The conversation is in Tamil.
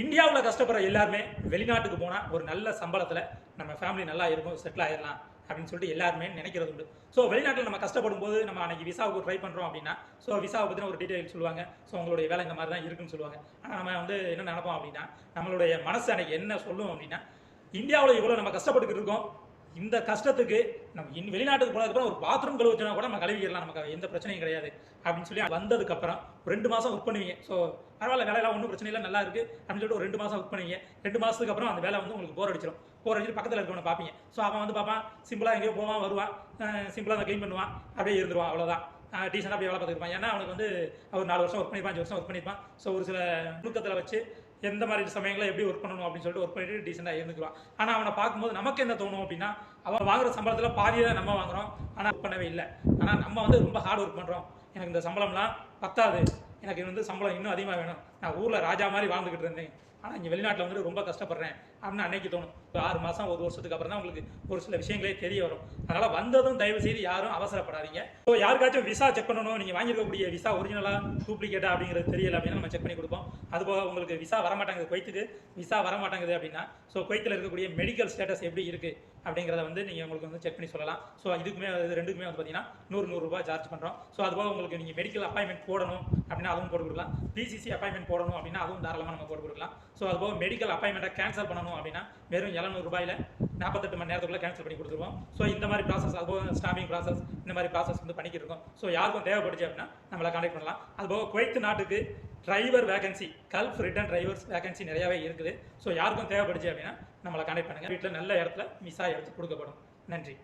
இந்தியாவில் கஷ்டப்படுற எல்லாருமே வெளிநாட்டுக்கு போனால் ஒரு நல்ல சம்பளத்தில் நம்ம ஃபேமிலி நல்லா இருக்கும், செட்டில் ஆயிடலாம் அப்படின்னு சொல்லிட்டு எல்லாருமே நினைக்கிறது உண்டு. ஸோ வெளிநாட்டில் நம்ம கஷ்டப்படும் போது நம்ம அன்னைக்கு விசாவுக்கு ட்ரை பண்ணுறோம் அப்படின்னா, ஸோ விசாவை பற்றின ஒரு டீட்டெயில் சொல்லுவாங்க. ஸோ உங்களுடைய வேலை இந்த மாதிரி தான் இருக்குன்னு சொல்லுவாங்க. ஆனால் நம்ம வந்து என்ன நினைப்போம் அப்படின்னா, நம்மளுடைய மனசு அன்னைக்கு என்ன சொல்லும் அப்படின்னா, இந்தியாவில் இவ்வளோ நம்ம கஷ்டப்பட்டுக்கிட்டு இருக்கோம், இந்த கஷ்டத்துக்கு நம்ம வெளிநாட்டுக்கு போனதுக்கப்புறம் ஒரு பாத்ரூம் கழுவுச்சுனா கூட நம்ம கழுவிக்கலாம், நமக்கு எந்த பிரச்சனையும் கிடையாது அப்படின்னு சொல்லி வந்ததுக்கப்புறம் 2 மாதம் ஒர்க் பண்ணுவீங்க. ஸோ பரவாயில்ல, வேலையெல்லாம் ஒன்றும் பிரச்சனை இல்லை, நல்லா இருக்குது அப்படின்னு சொல்லிட்டு ஒரு 2 மாதம் ஒர்க் பண்ணுவீங்க. 2 மாதத்துக்கு அப்புறம் அந்த வேலை வந்து உங்களுக்கு போர் அடிச்சிட்டு பக்கத்தில் இருக்கவனை பார்ப்பீங்க. ஸோ அவன் வந்து பார்ப்பான், சிம்பிளாக எங்கேயோ போவான், வருவான், சிம்பிளாக அதை க்ளீன் பண்ணுவான், அப்படியே இருந்துருவான், அவ்வளோதான். டீசெண்டாக அப்படியே வேலை பார்த்துருப்பான். ஏன்னா அவனுக்கு வந்து ஒரு 4 வருஷம் ஒர்க் பண்ணியிருப்பான், 5 வருஷம் ஒர்க் பண்ணியிருப்பான். ஸோ ஒரு சில நுணுக்கத்தில் வச்சு எந்த மாதிரி சமயங்களில் எப்படி ஒர்க் பண்ணணும் அப்படின்னு சொல்லிட்டு ஒர்க் பண்ணிட்டு டீசெண்டாக இருந்துக்குவான். ஆனால் அவனை பார்க்கும்போது நமக்கு என்ன தோணும் அப்படின்னா, அவன் வாங்குற சம்பளத்தில் பாதியை தான் நம்ம வாங்குறோம், ஆனால் ஒர்க் பண்ணவே இல்லை. ஆனால் நம்ம வந்து ரொம்ப ஹார்ட் ஒர்க் பண்ணுறோம், எனக்கு இந்த சம்பளம்லாம் பத்தாது, எனக்கு வந்து சம்பளம் இன்னும் அதிகமாக வேணும், நான் ஊரில் ராஜா மாதிரி வாழ்ந்துக்கிட்டு இருந்தேன், ஆனால் இங்கே வெளிநாட்டில் வந்து ரொம்ப கஷ்டப்படுறேன் அப்படின்னு அன்னைக்கு தோணும். 6 மாதம் 1 வருஷத்துக்கு அப்புறம் தான் உங்களுக்கு ஒரு சில விஷயங்களே தெரிய வரும். அதனால் வந்ததும் தயவு செய்து யாரும் அவசரப்படாதீங்க. ஸோ யாருக்காச்சும் விசா செக் பண்ணணும், நீங்கள் வாங்கியிருக்கக்கூடிய விசா ஒரிஜினலாக டூப்ளிகேட்டா அப்படிங்கிறது தெரியல அப்படின்னா நம்ம செக் பண்ணி கொடுப்போம். அதுபோக உங்களுக்கு விசா வரமாட்டேங்குது, குவைத்துக்கு விசா வரமாட்டேங்குது அப்படின்னா, ஸோ குவைத்தில் இருக்கக்கூடிய மெடிக்கல் ஸ்டேட்டஸ் எப்படி இருக்குது அப்படிங்கிறத வந்து நீங்கள் உங்களுக்கு வந்து செக் பண்ணி சொல்லலாம். ஸோ இதுக்குமே ரெண்டுக்குமே வந்து பார்த்தீங்கன்னா 100 ரூபாய் சார்ஜ் பண்ணுறோம். ஸோ அதுபோக உங்களுக்கு நீங்கள் மெடிக்கல் அப்பாயின்மெண்ட் போடணும் அப்படின்னா அதுவும் போட்டு கொடுக்கலாம். பிசிசி அப்பாயின்மெண்ட் போடணும் அப்படின்னா அதுவும் தாராளமாக நம்ம போட்டு கொடுக்கலாம். ஸோ அதுபோக மெடிக்கல் அப்பாயின்மெண்ட்டை கேன்சல் பண்ணணும் அப்படின்னா வெறும் 700 ரூபாயில் 48 மணி நேரத்துக்குள்ள கேன்சல் பண்ணி கொடுத்துருவோம். ஸோ இந்த மாதிரி ப்ராசஸ், அதுபோக ஸ்டாம்பிங் ப்ராசஸ், இந்த மாதிரி ப்ராசஸ் வந்து பண்ணிக்கிட்டு இருக்கோம். ஸோ யாருக்கும் தேவைப்படுச்சு அப்படின்னா நம்மளை கான்டாக்ட் பண்ணலாம். அதுபோக குவைத் நாட்டுக்கு driver vacancy, gulf return drivers vacancy நிறையாவே இருக்குது. ஸோ யாருக்கும் தேவைப்படுச்சு அப்படின்னா நம்மளை கான்டாக்ட் பண்ணுங்கள். வீட்டில் நல்ல இடத்துல விசா எடுத்து கொடுக்கப்படும். நன்றி.